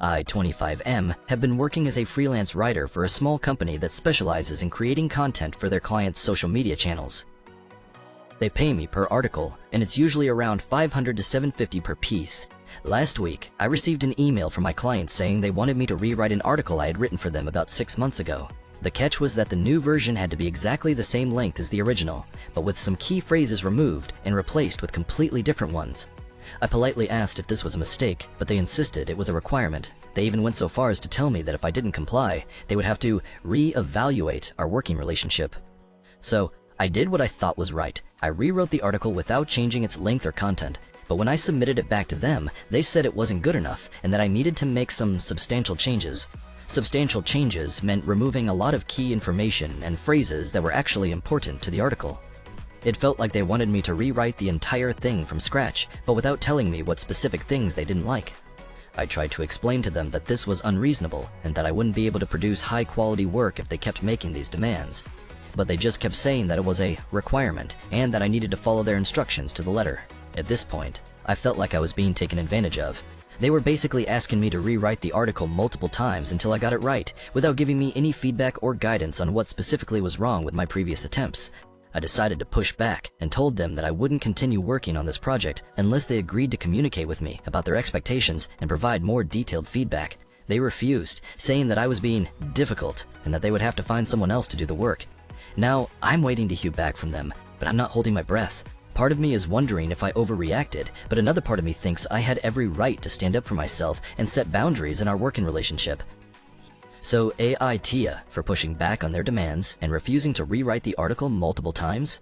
I, 25M, have been working as a freelance writer for a small company that specializes in creating content for their clients' social media channels. They pay me per article, and it's usually around $500 to $750 per piece. Last week, I received an email from my client saying they wanted me to rewrite an article I had written for them about 6 months ago. The catch was that the new version had to be exactly the same length as the original, but with some key phrases removed and replaced with completely different ones. I politely asked if this was a mistake, but they insisted it was a requirement. They even went so far as to tell me that if I didn't comply, they would have to re-evaluate our working relationship. So, I did what I thought was right. I rewrote the article without changing its length or content, but when I submitted it back to them, they said it wasn't good enough and that I needed to make some substantial changes. Substantial changes meant removing a lot of key information and phrases that were actually important to the article. It felt like they wanted me to rewrite the entire thing from scratch, but without telling me what specific things they didn't like. I tried to explain to them that this was unreasonable and that I wouldn't be able to produce high-quality work if they kept making these demands. But they just kept saying that it was a requirement and that I needed to follow their instructions to the letter. At this point, I felt like I was being taken advantage of. They were basically asking me to rewrite the article multiple times until I got it right, without giving me any feedback or guidance on what specifically was wrong with my previous attempts. I decided to push back and told them that I wouldn't continue working on this project unless they agreed to communicate with me about their expectations and provide more detailed feedback. They refused, saying that I was being difficult and that they would have to find someone else to do the work. Now, I'm waiting to hear back from them, but I'm not holding my breath. Part of me is wondering if I overreacted, but another part of me thinks I had every right to stand up for myself and set boundaries in our working relationship. So AITA for pushing back on their demands and refusing to rewrite the article multiple times?